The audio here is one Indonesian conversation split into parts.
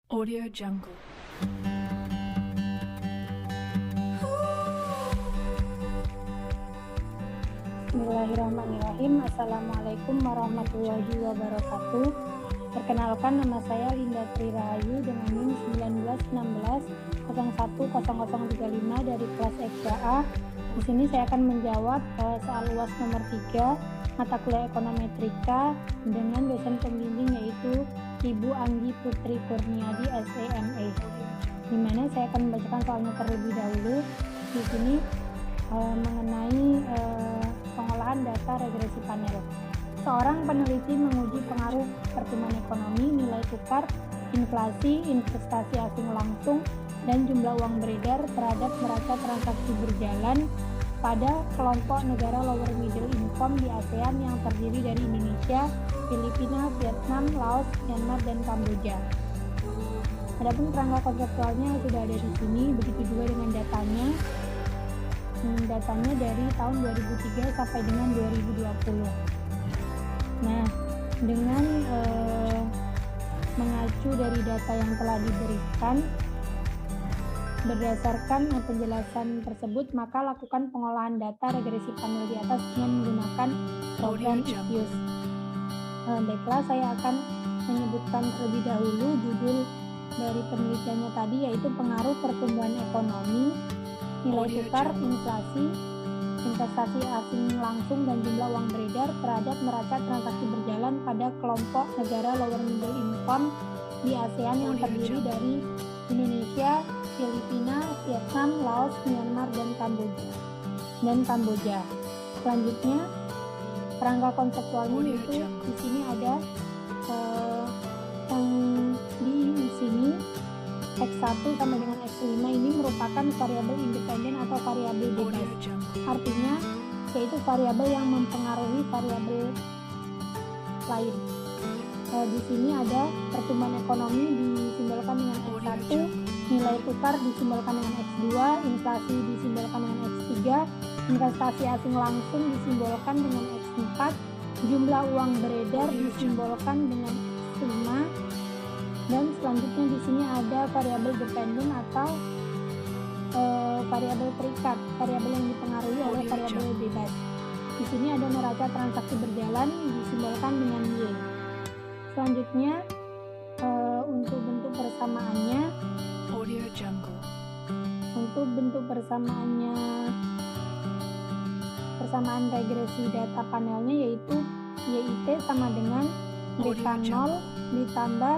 Audio Jungle. Bismillahirrahmanirrahim. Assalamualaikum warahmatullahi wabarakatuh. Perkenalkan, nama saya Linda Tri Rahayu dengan NIM 1916 010035 dari kelas XA. Di sini saya akan menjawab soal UAS nomor 3 mata kuliah ekonometrika dengan dosen pembimbing yaitu Ibu Anggi Putri Kurniadi SEMA. Di mana saya akan membacakan soalnya terlebih dahulu. Di sini mengenai pengolahan data regresi panel. Seorang peneliti menguji pengaruh pertumbuhan ekonomi, nilai tukar, inflasi, investasi asing langsung, dan jumlah uang beredar terhadap neraca transaksi berjalan pada kelompok negara lower middle income di ASEAN yang terdiri dari Indonesia, Filipina, Vietnam, Laos, Myanmar, dan Kamboja. Adapun kerangka konseptualnya sudah ada di sini, begitu juga dengan datanya. Datanya dari tahun 2003 sampai dengan 2020. Nah, dengan mengacu dari data yang telah diberikan, berdasarkan penjelasan tersebut, maka lakukan pengolahan data regresi panel di atas dengan menggunakan program IFUSE. Baiklah, saya akan menyebutkan terlebih dahulu judul dari penelitiannya tadi, yaitu pengaruh pertumbuhan ekonomi, nilai tukar, inflasi, investasi asing langsung, dan jumlah uang beredar terhadap neraca transaksi berjalan pada kelompok negara lower middle income di ASEAN yang terdiri dari Indonesia, Filipina, Vietnam, Laos, Myanmar, dan Kamboja. Selanjutnya, kerangka konseptualnya yaitu di sini ada yang di sini X1 sampai dengan X5 ini merupakan variabel independen atau variabel bebas. Artinya, yaitu variabel yang mempengaruhi variabel lain. Di sini ada pertumbuhan ekonomi disimbolkan dengan X1, nilai tukar disimbolkan dengan X2, inflasi disimbolkan dengan X3, investasi asing langsung disimbolkan dengan X4, jumlah uang beredar disimbolkan dengan X5, dan selanjutnya di sini ada variabel dependen atau variabel terikat, variabel yang dipengaruhi oleh variabel bebas. Di sini ada neraca transaksi berjalan disimbolkan dengan Y. Selanjutnya untuk bentuk persamaannya, persamaan regresi data panelnya yaitu YIT sama dengan beta 0 ditambah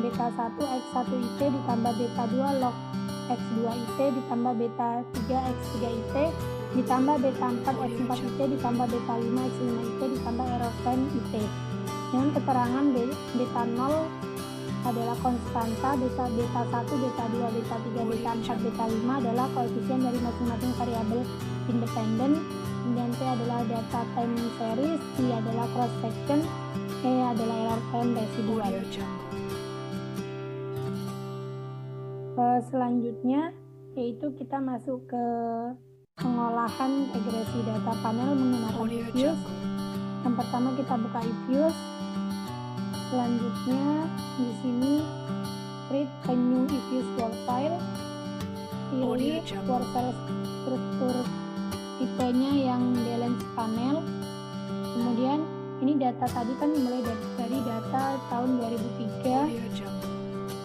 beta 1 X1 IT ditambah beta 2 log X2 IT ditambah beta 3 X3 IT ditambah beta 4 X4 IT ditambah beta 5 X5 IT ditambah error time IT. Dengan keterangan beta 0 adalah konstanta, beta 1, beta 2, beta 3, beta 4, beta 5 adalah koefisien dari masing-masing variabel independen, dan T adalah data time series, T adalah cross section, E adalah error time residual. Selanjutnya yaitu kita masuk ke pengolahan regresi data panel menggunakan IFUSE. Yang pertama kita buka IFUSE. Selanjutnya di sini create a new IFUSE Word file. Pilih Word file struktur tipenya yang balance panel. Kemudian ini data tadi kan mulai dari data tahun 2003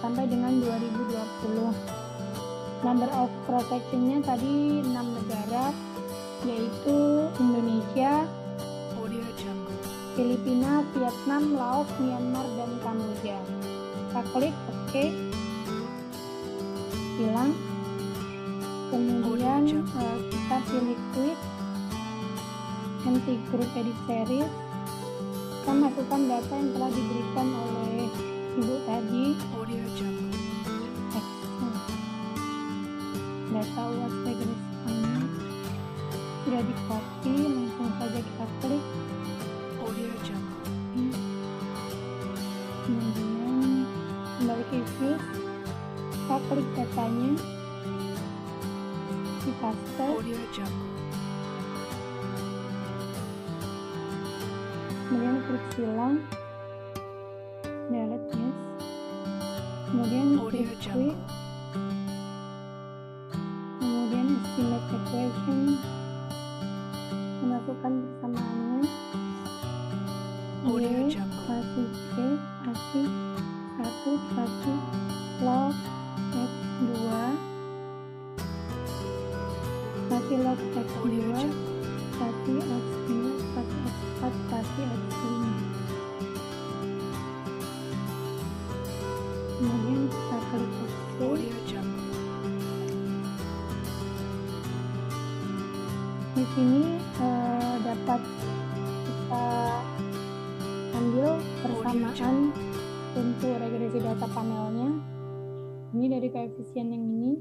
sampai dengan 2020. Number of cross sectionnya tadi 6 negara, yaitu Indonesia, Filipina, Vietnam, Laos, Myanmar, dan Kamboja. Kita klik OK, hilang. Kemudian kita pilih quit, empty group edit series. Kita masukkan data yang telah diberikan oleh Ibu tadi. Data UAS regresi panel sudah di copy, langsung saja kita klik. Kemudian kembali ke IFUSE, kita klik datanya, di paste, kemudian klik silang, delete yes. kemudian klik quick, kemudian estimate equation, memasukkan persamaannya Y kasih C kasih 1 kasih log X2 kasih log X2 kasih X5 kasih X4 kasih X5. Kemudian kita klik OK. Di sini dapat kita ambil persamaan untuk regresi data panelnya. Ini dari koefisien yang ini,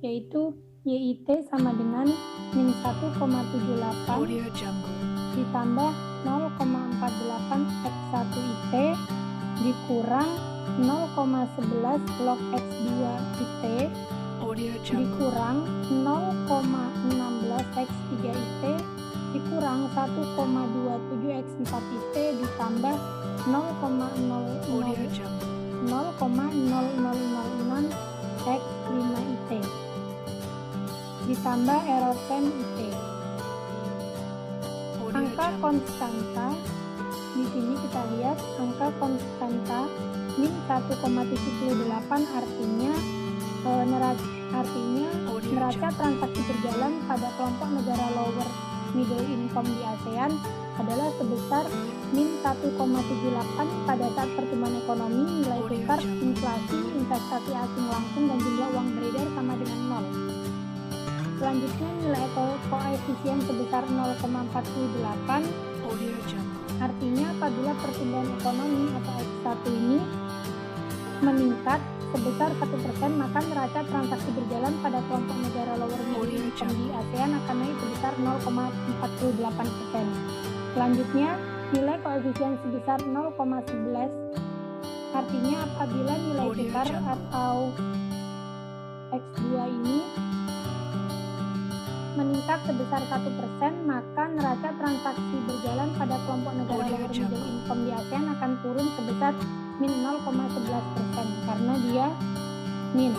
yaitu YIT sama dengan min 1,78 ditambah 0,48 X1 IT dikurang 0,11 log X2 IT dikurang 0,16 X3 IT dikurang 1,27 X4 IT ditambah 0,0006 X5 IT ditambah error 10 IT. Angka konstanta di sini kita lihat angka konstanta min 1,78 artinya neraca transaksi berjalan pada kelompok negara lower middle income di ASEAN adalah sebesar min 1,78 pada saat pertumbuhan ekonomi, nilai tukar, inflasi, investasi asing langsung, dan jumlah uang beredar sama dengan 0. Selanjutnya nilai koefisien sebesar 0,48 artinya apabila pertumbuhan ekonomi atau X1 ini meningkat sebesar 1%, maka neraca transaksi berjalan pada kelompok negara lower middle income di ASEAN akan naik sebesar 0,48%. Selanjutnya, nilai koefisien sebesar 0,11 artinya apabila nilai tukar atau X2 ini meningkat sebesar 1%, maka neraca transaksi berjalan pada kelompok negara lower middle income di ASEAN akan turun sebesar min 0,11% karena dia min.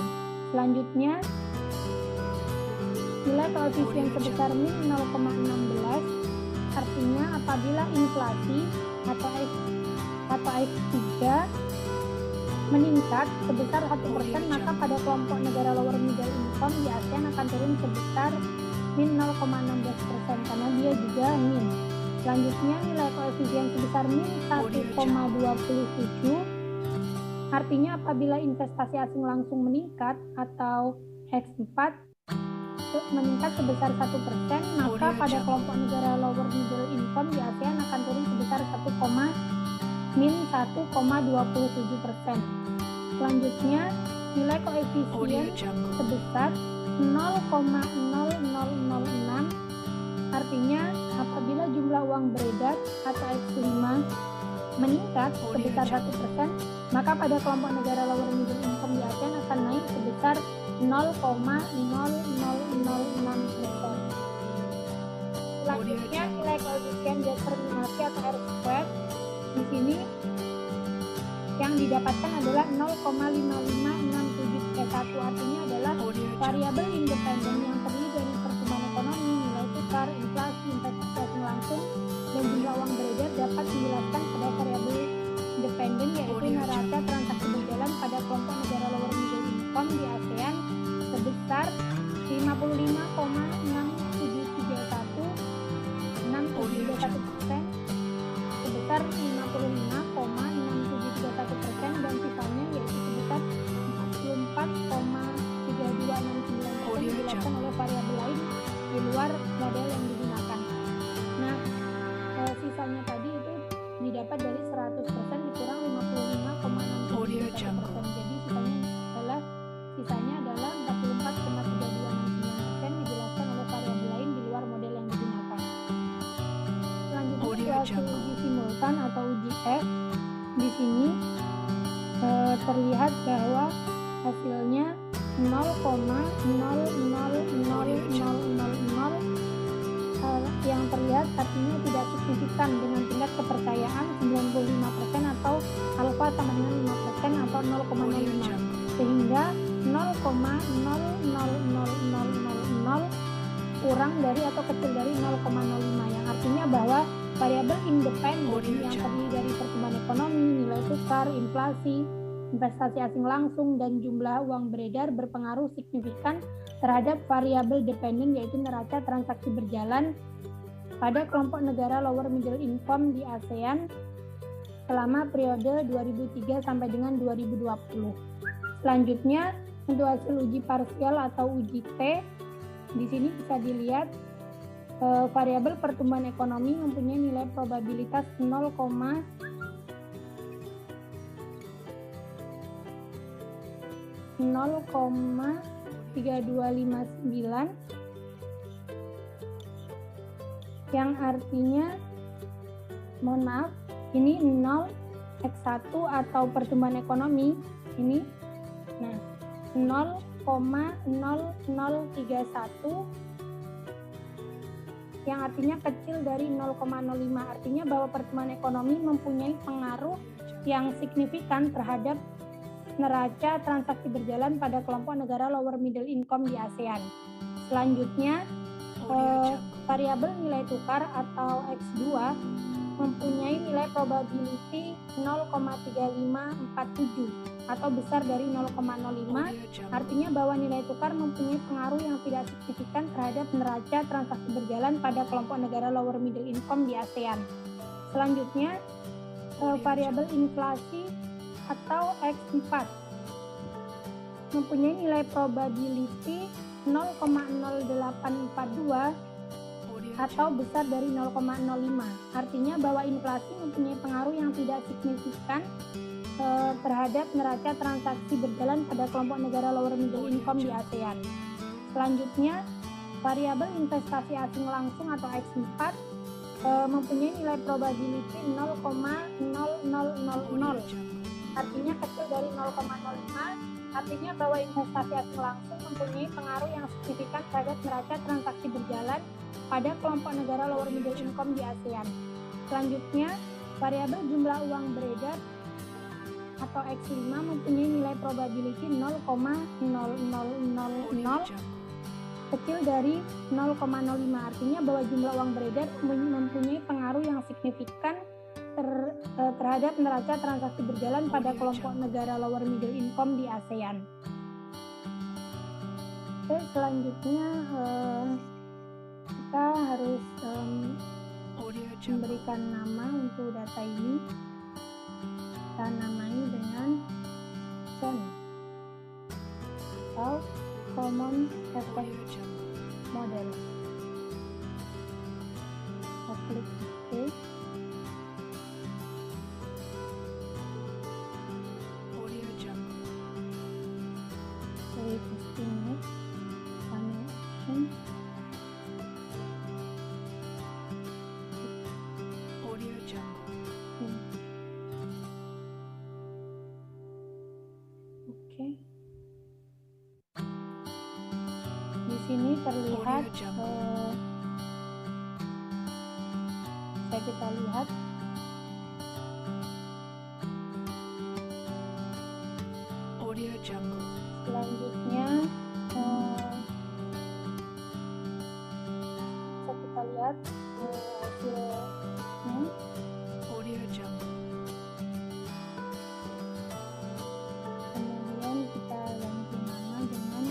Selanjutnya, nilai koefisien sebesar min 0,16 artinya apabila inflasi atau X3 meningkat sebesar 1%, maka pada kelompok negara lower middle income di ASEAN akan turun sebesar min 0,16% karena dia juga min. Selanjutnya nilai koefisien sebesar min 1,27 artinya apabila investasi asing langsung meningkat atau X4 meningkat sebesar 1%, maka pada kelompok negara lower middle income di ASEAN akan turun sebesar min 1,27%. Selanjutnya nilai koefisien sebesar 0,0006 artinya apabila jumlah uang beredar atau X5 meningkat sebesar 1%, maka pada kelompok negara lower middle income di ASEAN akan naik sebesar 0,0006%. Selanjutnya nilai koefisien determinasi atau R-squared di sini yang didapatkan adalah 0,556731 artinya adalah variabel independen yang terdiri dari pertumbuhan ekonomi, nilai tukar, inflasi, investasi langsung, dan jumlah uang beredar dapat dijelaskan pada variabel independen yaitu neraca transaksi berjalan pada kelompok negara lower middle income di ASEAN sebesar 55,6731% sebesar 55,6731% dan sisanya yaitu sebesar 44,3269% dijelaskan oleh variabel lain di luar model yang digunakan. Nah, sisanya tadi itu didapat dari 100% dikurang 55,6731%. Jadi sisanya adalah 44,3269% dijelaskan oleh variabel lain di luar model yang digunakan. Selanjutnya hasil uji simultan atau uji F. Di sini terlihat bahwa hasilnya 0,000000 yang terlihat artinya tidak signifikan dengan tingkat kepercayaan 95% atau alfa sama dengan 5% atau 0,05, sehingga 0,000000 kurang dari atau kecil dari 0,05, yang artinya bahwa variabel independen yang terdiri dari pertumbuhan ekonomi, nilai tukar, inflasi, investasi asing langsung, dan jumlah uang beredar berpengaruh signifikan terhadap variabel dependen yaitu neraca transaksi berjalan pada kelompok negara lower middle income di ASEAN selama periode 2003 sampai dengan 2020. Selanjutnya, untuk hasil uji parsial atau uji T, di sini bisa dilihat variabel pertumbuhan ekonomi mempunyai nilai probabilitas 0,3259, yang artinya, mohon maaf, ini 0x1 atau pertumbuhan ekonomi ini, nah 0,0031, yang artinya kecil dari 0,05, artinya bahwa pertumbuhan ekonomi mempunyai pengaruh yang signifikan terhadap neraca transaksi berjalan pada kelompok negara lower middle income di ASEAN. Selanjutnya, variabel nilai tukar atau X2 mempunyai nilai probability 0,3547 atau besar dari 0,05, artinya bahwa nilai tukar mempunyai pengaruh yang tidak signifikan terhadap neraca transaksi berjalan pada kelompok negara lower middle income di ASEAN. Selanjutnya, variabel inflasi atau X4 mempunyai nilai probability 0,0842 atau besar dari 0,05, artinya bahwa inflasi mempunyai pengaruh yang tidak signifikan terhadap neraca transaksi berjalan pada kelompok negara lower middle income di ASEAN. Selanjutnya, variabel investasi asing langsung atau X4 mempunyai nilai probability 0,0000, artinya kecil dari 0,05, artinya bahwa investasi asing langsung mempunyai pengaruh yang signifikan terhadap neraca transaksi berjalan pada kelompok negara lower middle income di ASEAN. Selanjutnya, variabel jumlah uang beredar atau X5 mempunyai nilai probability 0,0000 kecil dari 0,05, artinya bahwa jumlah uang beredar mempunyai pengaruh yang signifikan terhadap neraca transaksi berjalan pada kelompok negara lower middle income di ASEAN. Oke, selanjutnya kita harus memberikan nama untuk data ini. Kita namai dengan CEN atau Common Effect Model. Kita klik OK. Di sini terlihat, kita lihat selanjutnya, kita lihat hasilnya. Kemudian kita ganti nama dengan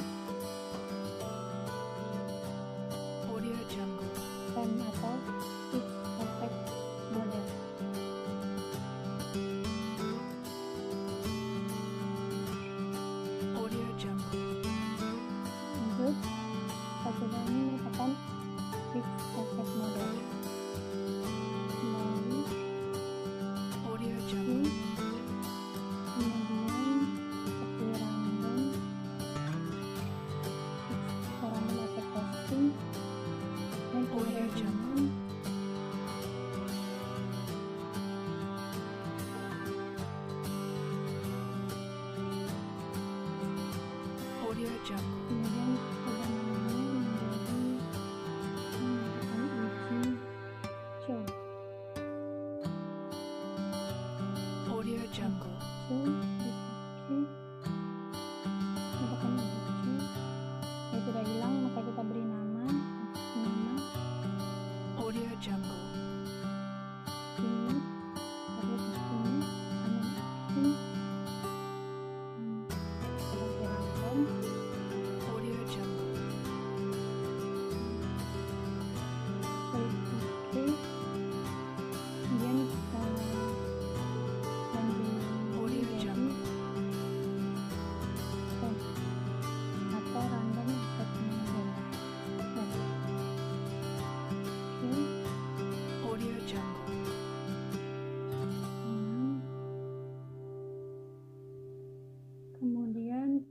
CEN atau Fixed Effect Model. Lanjut, hasilnya ini merupakan Fixed Effect Model. Kembali kemudian seperti random effect testing, dan kemudian kemudian kita namanya menjadi uji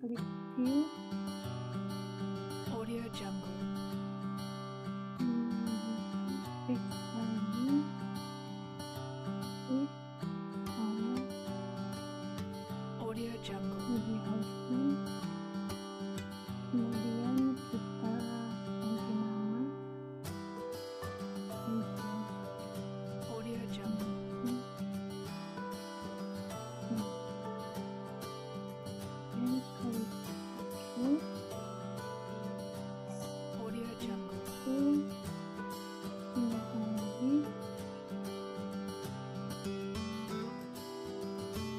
klik view, Audio Jungle. klik lagi, klik file, Audio Jungle. media hosting, kemudian kita ganti nama, Audio Jungle. dan klik OK, Audio Jungle. pindahkan lagi,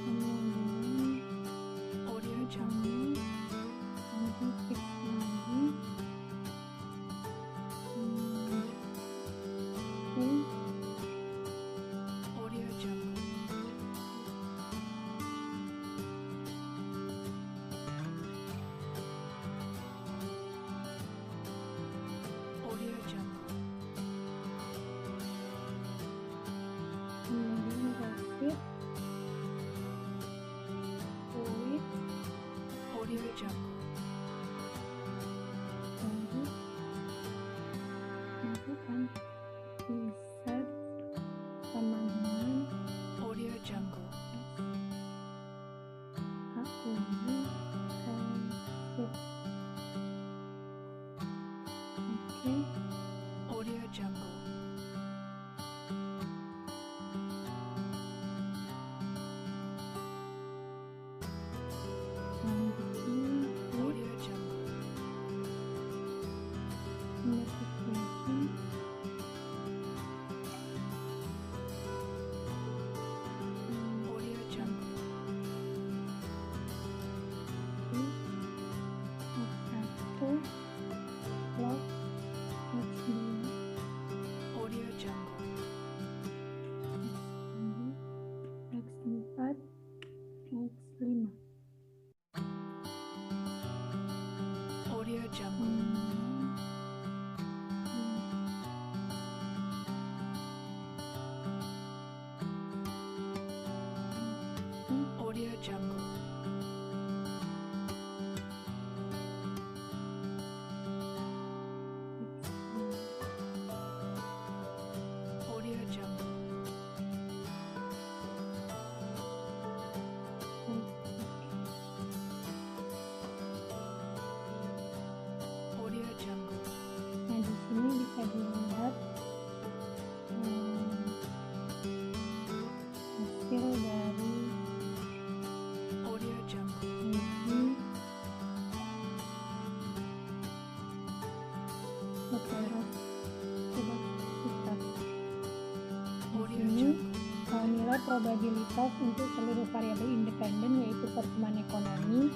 kemudian Audio Jungle. nanti klik lagi, oke, Audio Jungle. Audio Jungle. kemudian receipt, klik, Audio Jungle. baru masukkan insert sama dengan Audio Jungle. HUD receipt. Oke, Audio Jungle. selanjutnya klik Audio Jungle. notification, Audio Jungle. klik H1 log H2 Audio Jungle. X4 X5. Audio Jungle. Audio Jungle. Audio Jungle. Audio Jungle. Nah, di sini bisa dilihat hasil dari Audio Jungle. uji heterositas. Di Audio sini Jungle. nilai probabilitas untuk seluruh variabel independen yaitu pertumbuhan ekonomi,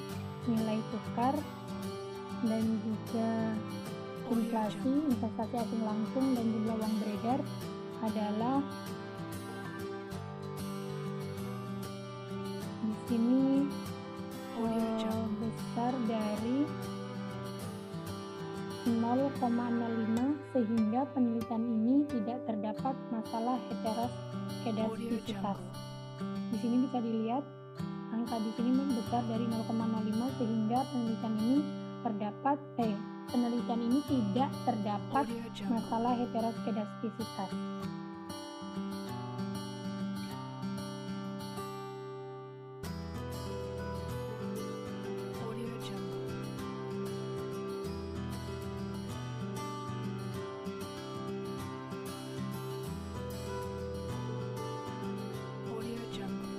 nilai tukar, dan juga inflasi, investasi asing langsung, dan jumlah uang beredar adalah di sini besar dari 0,05 sehingga penelitian ini tidak terdapat masalah Audio heteroskedastisitas. Jungle. Di sini bisa dilihat angka di sini besar dari 0,05 sehingga penelitian ini tidak terdapat Audio Jungle. masalah heteroskedastisitas. Audio Jungle. Audio Jungle.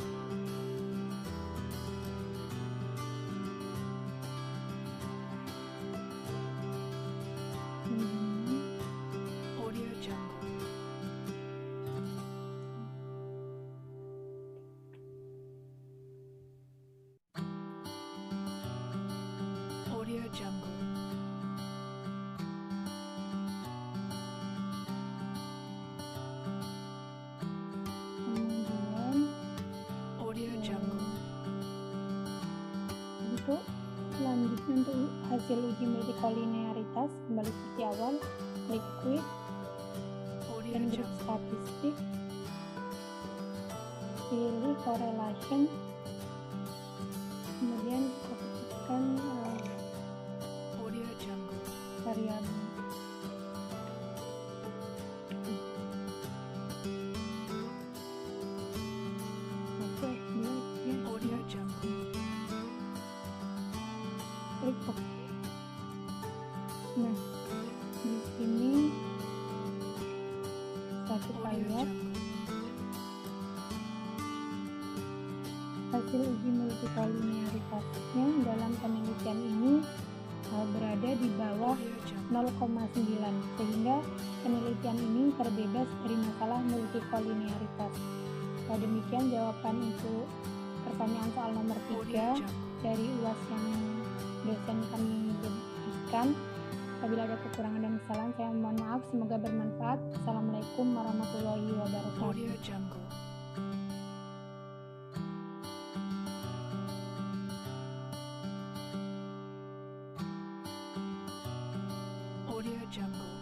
Audio Jungle. Audio Jungle. Kemudian Audio Jungle. untuk selanjutnya untuk hasil uji multikolinearitas kembali seperti awal, klik quit Audio dan grup Jungle. statistik, pilih correlation, kemudian kita ketikkan variabel. Oke, dia ya. Audio Jungle. Klik oke. Nah, di sini kita Audio lihat Jungle. hasil uji multikolinearitasnya dalam penelitian ini berada di bawah Audio Jungle. 0,9, sehingga penelitian ini terbebas dari masalah multikolinearitas. Demikian jawaban untuk pertanyaan soal nomor 3 Audio Jungle. dari UAS yang dosen kami berikan. Apabila ada kekurangan dan kesalahan, saya mohon maaf. Semoga bermanfaat. Assalamualaikum warahmatullahi wabarakatuh. Audio Jungle. Audio Jungle.